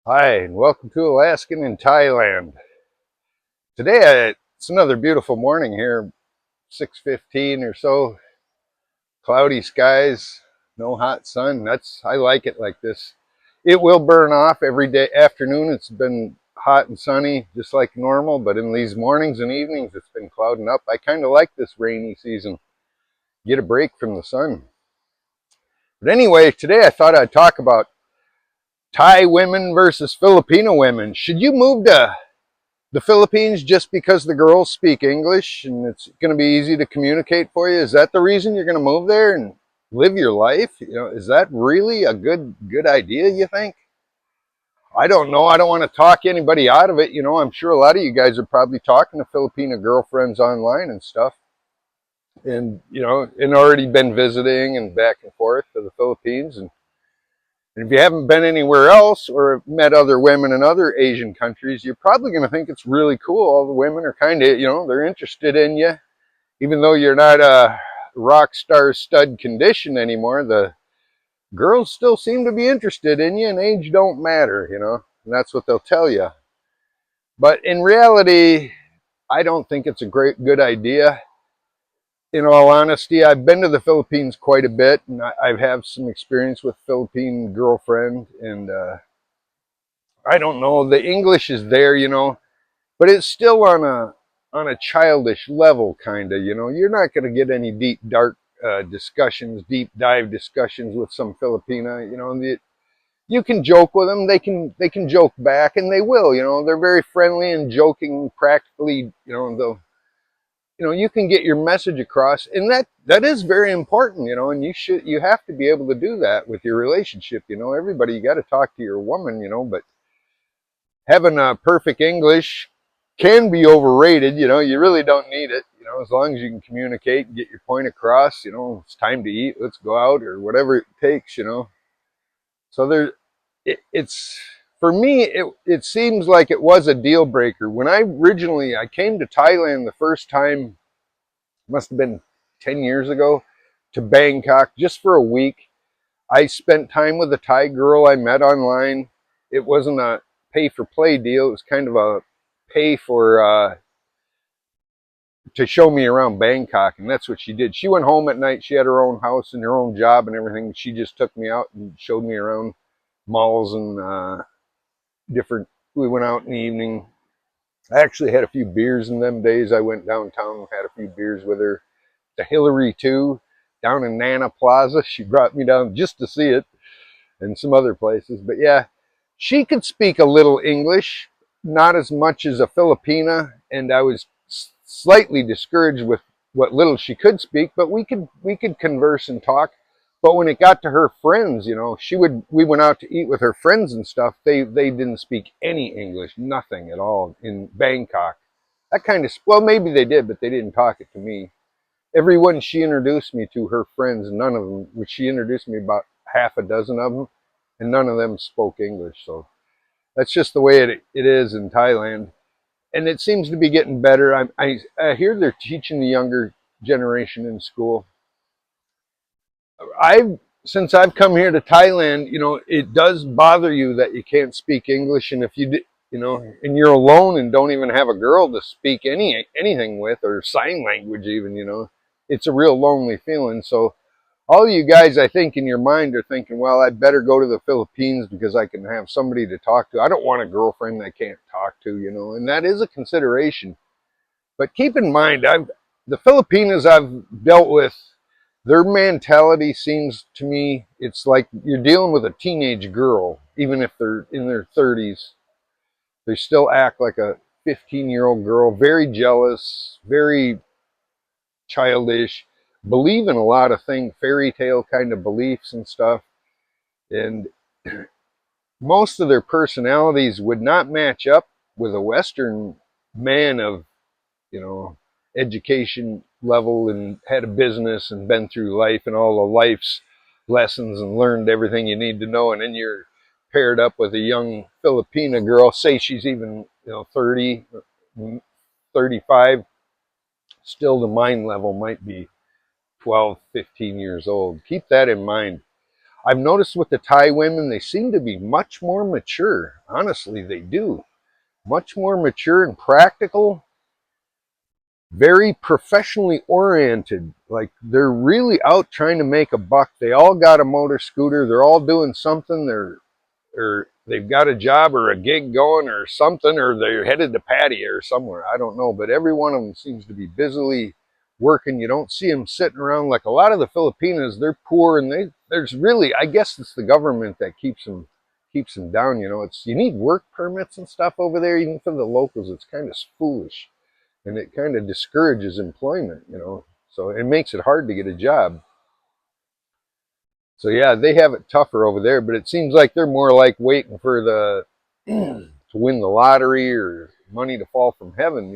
Hi, and welcome to Alaskan in Thailand. Today, it's another beautiful morning here, 6:15 or so. Cloudy skies, no hot sun. I like it like this. It will burn off every day afternoon. It's been hot and sunny just like normal, but in these mornings and evenings, it's been clouding up. I kind of like this rainy season. Get a break from the sun. But anyway, today I thought I'd talk about Thai women versus Filipino women. Should you move to the Philippines just because the girls speak English and it's going to be easy to communicate for you? Is that the reason you're going to move there and live your life? Is that really a good idea, you think? I don't know. I don't want to talk anybody out of it. I'm sure a lot of you guys are probably talking to Filipino girlfriends online and stuff. And already been visiting and back and forth to the Philippines. And if you haven't been anywhere else or met other women in other Asian countries, you're probably going to think it's really cool. All the women are kind of, they're interested in you. Even though you're not a rock star stud condition anymore, the girls still seem to be interested in you, and age don't matter. And that's what they'll tell you. But in reality, I don't think it's a good idea. In all honesty, I've been to the Philippines quite a bit, and I have some experience with Philippine girlfriend, and I don't know. The English is there, but it's still on a childish level, kind of. You're not going to get any deep, dark discussions, deep dive discussions with some Filipina. You can joke with them. They can joke back, and they will. They're very friendly and joking, practically. You can get your message across, and that is very important. And you have to be able to do that with your relationship. Everybody, you got to talk to your woman. But having a perfect English can be overrated. You really don't need it. As long as you can communicate and get your point across. It's time to eat. Let's go out or whatever it takes. So it's for me. It seems like it was a deal breaker when I came to Thailand the first time. Must have been 10 years ago, to Bangkok just for a week. I spent time with a Thai girl I met online. It wasn't a pay for play deal. It was kind of a pay for to show me around Bangkok, and that's what she did. She went home at night. She had her own house and her own job and everything. She just took me out and showed me around malls and different. We went out in the evening. I actually had a few beers in them days. I went downtown and had a few beers with her. The Hillary too, down in Nana Plaza. She brought me down just to see it, and some other places. But yeah, she could speak a little English, not as much as a Filipina, and I was slightly discouraged with what little she could speak. But we could converse and talk. But when it got to her friends, we went out to eat with her friends and stuff. They didn't speak any English, nothing at all in Bangkok. That kind of, well, maybe they did, but they didn't talk it to me. Everyone she introduced me to, her friends, none of them, which she introduced me about half a dozen of them, and none of them spoke English. So that's just the way it is in Thailand. And it seems to be getting better. I hear they're teaching the younger generation in school. Since I've come here to Thailand, it does bother you that you can't speak English, and if and you're alone and don't even have a girl to speak anything with, or sign language even, it's a real lonely feeling. So all you guys, I think, in your mind are thinking, well, I better go to the Philippines because I can have somebody to talk to. I don't want a girlfriend I can't talk to, and that is a consideration. But keep in mind, the Filipinas I've dealt with, their mentality seems to me, it's like you're dealing with a teenage girl. Even if they're in their 30s, they still act like a 15-year-old girl, very jealous, very childish, believe in a lot of things, fairy tale kind of beliefs and stuff. And most of their personalities would not match up with a Western man of, you know, education level, and had a business and been through life and all the life's lessons and learned everything you need to know. And then you're paired up with a young Filipina girl, say she's even, 30, 35, still the mind level might be 12, 15 years old. Keep that in mind. I've noticed with the Thai women, they seem to be much more mature. Honestly, they do. Much more mature and practical, very professionally oriented. Like they're really out trying to make a buck. They all got a motor scooter. They're all doing something. Or they've got a job or a gig going or something, or they're headed to patio or somewhere. I don't know, but every one of them seems to be busily working. You don't see them sitting around like a lot of the Filipinas. They're poor, and there's really, I guess it's the government that keeps them down. It's you need work permits and stuff over there, even for the locals. It's kind of foolish, and it kind of discourages employment. So it makes it hard to get a job. So yeah, they have it tougher over there, but it seems like they're more like waiting for the to win the lottery or money to fall from heaven.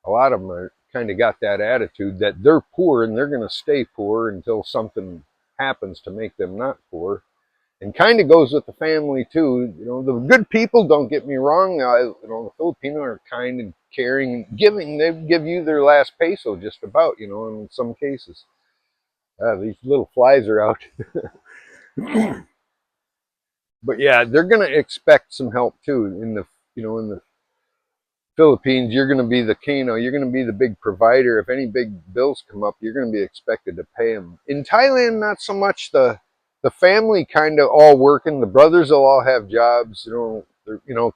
A lot of them are kind of got that attitude that they're poor and they're going to stay poor until something happens to make them not poor. And kind of goes with the family too. The good people, don't get me wrong. The Filipino are kind and caring and giving. They give you their last peso just about. In some cases. These little flies are out. But yeah, they're going to expect some help too. In the Philippines, you're going to be the Kano. You're going to be the big provider. If any big bills come up, you're going to be expected to pay them. In Thailand, not so much. The family kind of all working. The brothers will all have jobs.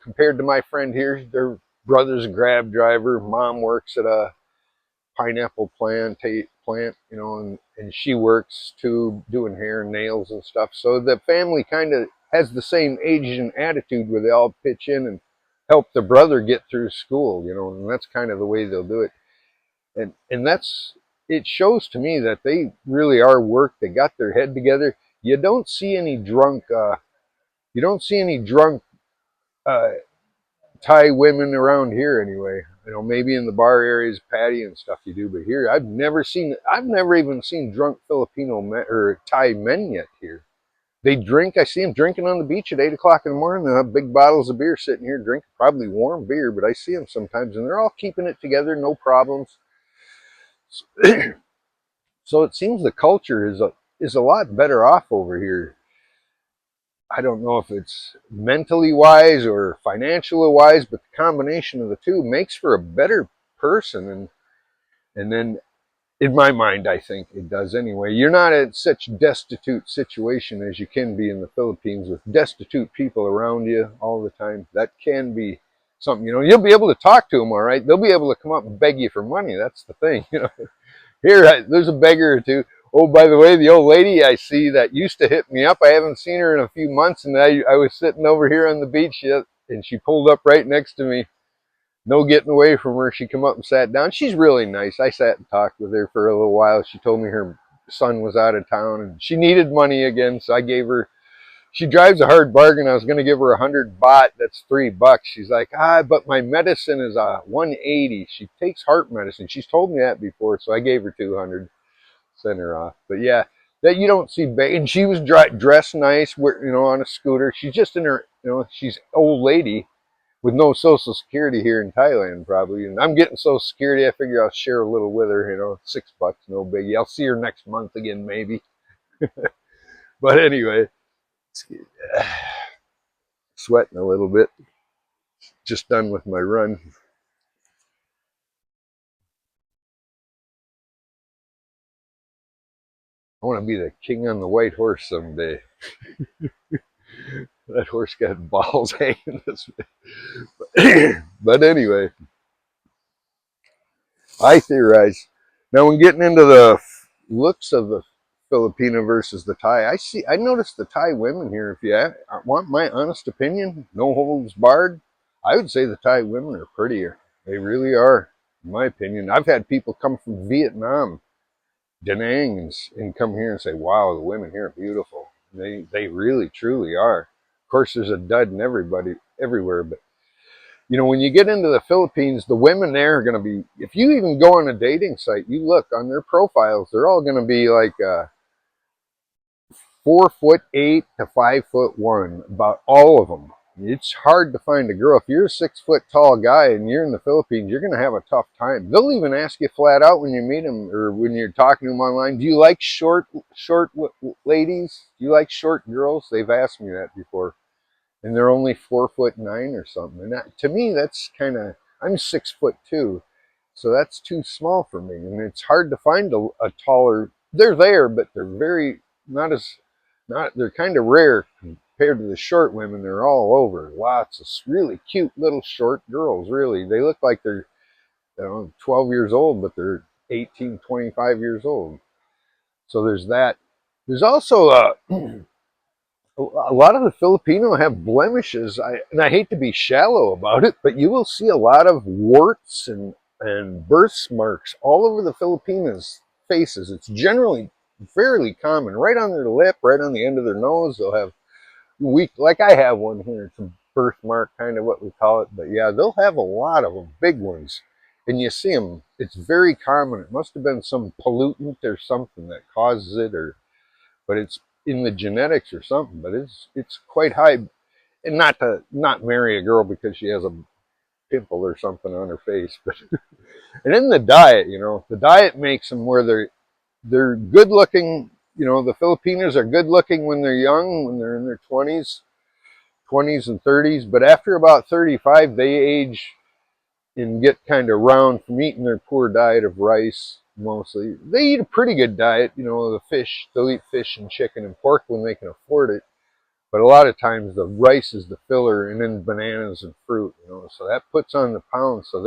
Compared to my friend here, their brother's a grab driver. Mom works at a pineapple plant, and she works too, doing hair and nails and stuff. So the family kind of has the same Asian attitude where they all pitch in and help the brother get through school, and that's kind of the way they'll do it. And it shows to me that they really are worked. They got their head together. You don't see any drunk. You don't see any drunk uh, Thai women around here anyway. Maybe in the bar areas, patio and stuff you do, but here I've never even seen drunk Filipino men or Thai men yet here. They drink. I see them drinking on the beach at 8 o'clock in the morning. They have big bottles of beer sitting here drinking, probably warm beer, but I see them sometimes, and they're all keeping it together, no problems. So it seems the culture is a lot better off over here. I don't know if it's mentally wise or financially wise, but the combination of the two makes for a better person. And then, in my mind, I think it does anyway. You're not in such destitute situation as you can be in the Philippines with destitute people around you all the time. That can be something. You'll be able to talk to them, all right. They'll be able to come up and beg you for money. That's the thing. Here, there's a beggar or two. Oh, by the way, the old lady I see that used to hit me up, I haven't seen her in a few months, and I was sitting over here on the beach, and she pulled up right next to me. No getting away from her. She come up and sat down. She's really nice. I sat and talked with her for a little while. She told me her son was out of town, and she needed money again, so I gave her. She drives a hard bargain. I was going to give her 100 baht. That's $3. She's like, but my medicine is 180. She takes heart medicine. She's told me that before, so I gave her 200. Sent her off. But yeah, that you don't see. And she was dressed nice, on a scooter. She's just in her, she's old lady with no social security here in Thailand, probably. And I'm getting social security. I figure I'll share a little with her. $6, no biggie. I'll see her next month again, maybe. But anyway, sweating a little bit. Just done with my run. I want to be the king on the white horse someday. That horse got balls hanging this way. But anyway, I theorize. Now, when getting into the looks of the Filipina versus the Thai, I noticed the Thai women here. If you want my honest opinion, no holds barred, I would say the Thai women are prettier. They really are, in my opinion. I've had people come from Vietnam, Da Nang, and come here and say, "Wow, the women here are beautiful." They really truly are. Of course, there's a dud in everybody everywhere, but when you get into the Philippines, the women there are going to be, if you even go on a dating site, you look on their profiles, they're all going to be like 4'8" to 5'1", about all of them. It's hard to find a girl. If you're a 6 foot tall guy and you're in the Philippines, you're going to have a tough time. They'll even ask you flat out when you meet them or when you're talking to them online, do you like short ladies? Do you like short girls? They've asked me that before. And they're only 4'9" or something. And that, to me, that's kind of, I'm 6'2", so that's too small for me. And it's hard to find a taller. They're there, but they're very not as not. They're kind of rare compared to the short women. They're all over. Lots of really cute little short girls. Really, they look like they're 12 years old, but they're 18, 25 years old. So there's that. There's also a lot of the Filipino have blemishes, and I hate to be shallow about it, but you will see a lot of warts and birthmarks all over the Filipinos' faces. It's generally fairly common, right on their lip, right on the end of their nose. They'll have weak, like I have one here. It's a birthmark, kind of what we call it. But yeah, they'll have a lot of them, big ones, and you see them. It's very common. It must have been some pollutant or something that causes it, but it's in the genetics or something. But it's quite high. And not marry a girl because she has a pimple or something on her face, but and then the diet, the diet makes them where they're good looking. The Filipinos are good looking when they're young, when they're in their 20s and 30s, but after about 35, they age and get kind of round from eating their poor diet of rice mostly. They eat a pretty good diet, the fish. They'll eat fish and chicken and pork when they can afford it. But a lot of times the rice is the filler, and then bananas and fruit, so that puts on the pounds. So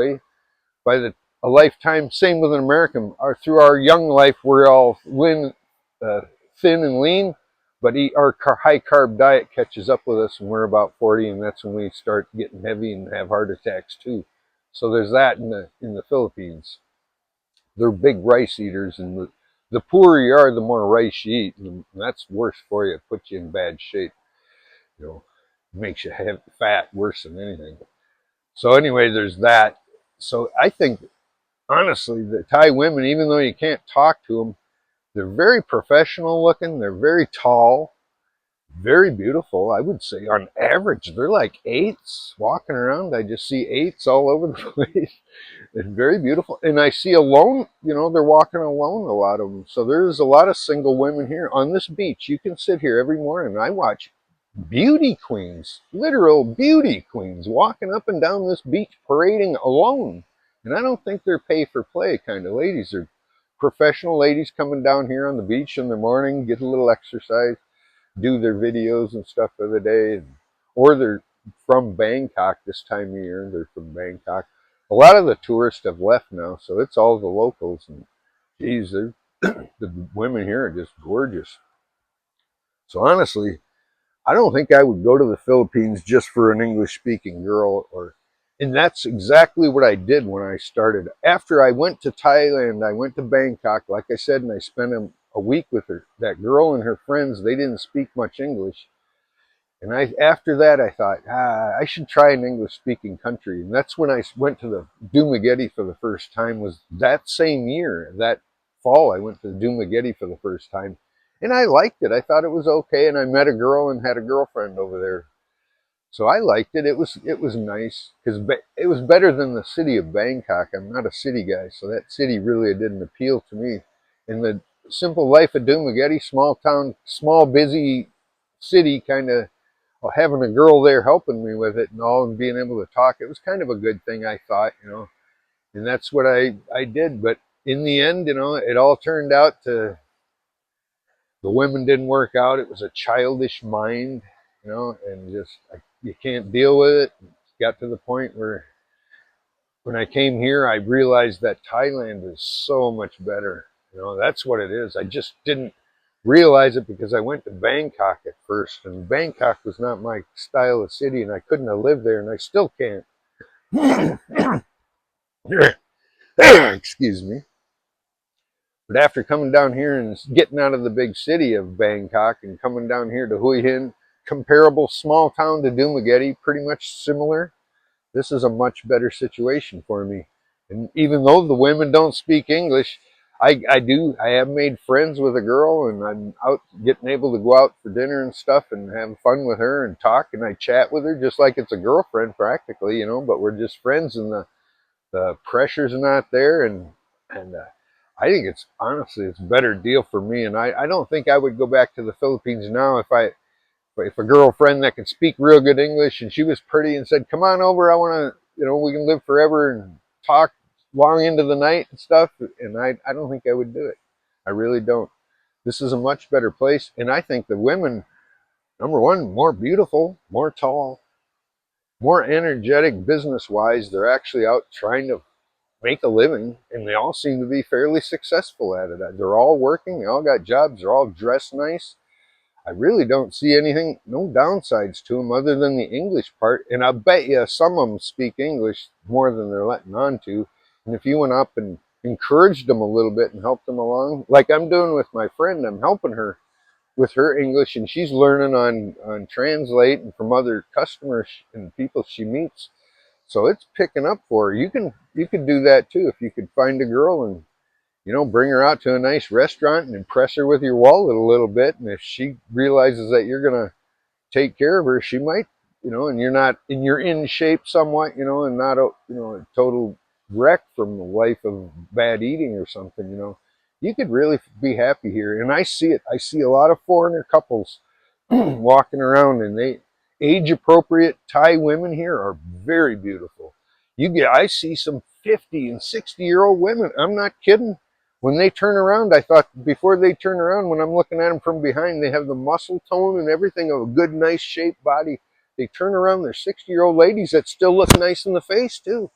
a lifetime, same with an American, through our young life, we're all thin and lean, but our high carb diet catches up with us when we're about 40, and that's when we start getting heavy and have heart attacks too. So there's that in the Philippines. They're big rice eaters, and the poorer you are, the more rice you eat, and that's worse for you. It puts you in bad shape. Makes you have fat worse than anything. So anyway, there's that. So I think, honestly, the Thai women, even though you can't talk to them, they're very professional looking. They're very tall, very beautiful. I would say on average, they're like eights walking around. I just see eights all over the place. It's very beautiful. And I see alone, they're walking alone, a lot of them. So there's a lot of single women here on this beach. You can sit here every morning and I watch beauty queens, literal beauty queens, walking up and down this beach parading alone. And I don't think they're pay for play kind of ladies. They're professional ladies coming down here on the beach in the morning, get a little exercise, do their videos and stuff for the day. Or they're from Bangkok this time of year. They're from Bangkok. A lot of the tourists have left now, so it's all the locals. And geez, the women here are just gorgeous. So honestly, I don't think I would go to the Philippines just for an English-speaking girl, and that's exactly what I did when I started. After I went to Thailand, I went to Bangkok, like I said, and I spent a week with that girl and her friends. They didn't speak much English. And after that, I thought, I should try an English-speaking country. And that's when I went to the Dumaguete for the first time, was that same year. That fall, I went to the Dumaguete for the first time. And I liked it. I thought it was okay. And I met a girl and had a girlfriend over there. So I liked it. It was nice because it was better than the city of Bangkok. I'm not a city guy, so that city really didn't appeal to me. And the simple life of Dumaguete, small town, small busy city, kind of having a girl there helping me with it and all, and being able to talk, it was kind of a good thing, I thought, and that's what I did. But in the end, it all turned out to, the women didn't work out. It was a childish mind, and just you can't deal with it. It got to the point where when I came here, I realized that Thailand is so much better. That's what it is. I just didn't realize it because I went to Bangkok at first, and Bangkok was not my style of city, and I couldn't have lived there, and I still can't. Excuse me. But after coming down here and getting out of the big city of Bangkok and coming down here to Hue Hin, comparable small town to Dumaguete, pretty much similar, this is a much better situation for me. And even though the women don't speak English, I do. I have made friends with a girl, and I'm out getting able to go out for dinner and stuff and have fun with her and talk, and I chat with her just like it's a girlfriend practically, but we're just friends, and the pressure's not there, and I think it's honestly it's a better deal for me, and I don't think I would go back to the Philippines now if a girlfriend that could speak real good English and she was pretty and said, "Come on over, I want to, we can live forever and talk long into the night and stuff," and I don't think I would do it. I really don't. This is a much better place, and I think the women, number one, more beautiful, more tall, more energetic business wise. They're actually out trying to make a living, and they all seem to be fairly successful at it. They're all working, they all got jobs, they're all dressed nice. I really don't see anything, no downsides to them other than the English part. And I bet you some of them speak English more than they're letting on to. And if you went up and encouraged them a little bit and helped them along, like I'm doing with my friend, I'm helping her with her English, and she's learning on Translate and from other customers and people she meets. So it's picking up for her. You could do that too if you could find a girl and bring her out to a nice restaurant and impress her with your wallet a little bit. And if she realizes that you're gonna take care of her, she might, and you're in shape somewhat, and not a total wreck from a life of bad eating or something. You could really be happy here, and I see it. I see a lot of foreigner couples walking around, and they age appropriate Thai women here are very beautiful. I see some 50 and 60-year-old women. I'm not kidding. When they turn around, I thought before they turn around, when I'm looking at them from behind, they have the muscle tone and everything of a good, nice shaped body. They turn around, they're 60-year-old ladies that still look nice in the face too.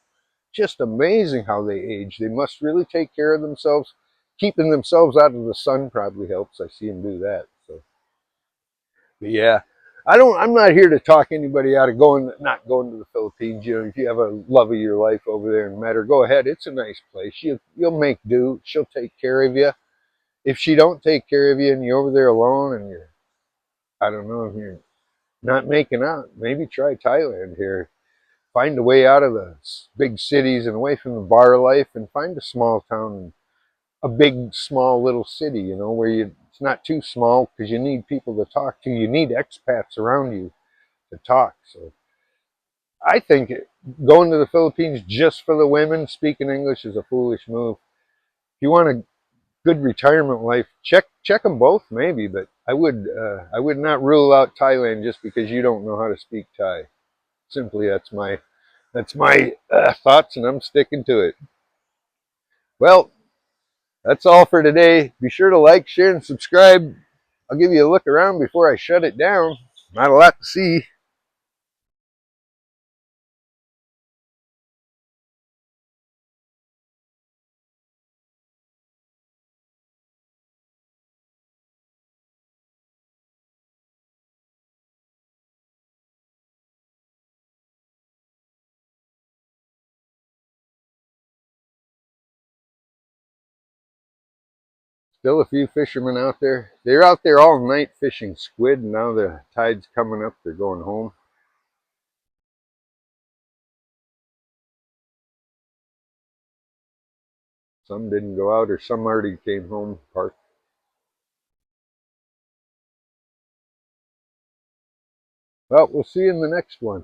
Just amazing how they age. They must really take care of themselves. Keeping themselves out of the sun probably helps. I see them do that. So. But yeah, I'm not here to talk anybody out of not going to the Philippines. If you have a love of your life over there and met her, go ahead. It's a nice place. You'll make do. She'll take care of you. If she don't take care of you and you're over there alone and I don't know, if you're not making out, maybe try Thailand here. Find a way out of the big cities and away from the bar life, and find a small town, a big, small little city, where it's not too small because you need people to talk to. You need expats around you to talk. So I think going to the Philippines just for the women speaking English is a foolish move. If you want a good retirement life, check them both maybe, but I would not rule out Thailand just because you don't know how to speak Thai. Simply, that's my thoughts, and I'm sticking to it. Well, that's all for today. Be sure to like, share, and subscribe. I'll give you a look around before I shut it down. Not a lot to see. Still a few fishermen out there. They're out there all night fishing squid, and now the tide's coming up. They're going home. Some didn't go out, or some already came home parked. Well, we'll see you in the next one.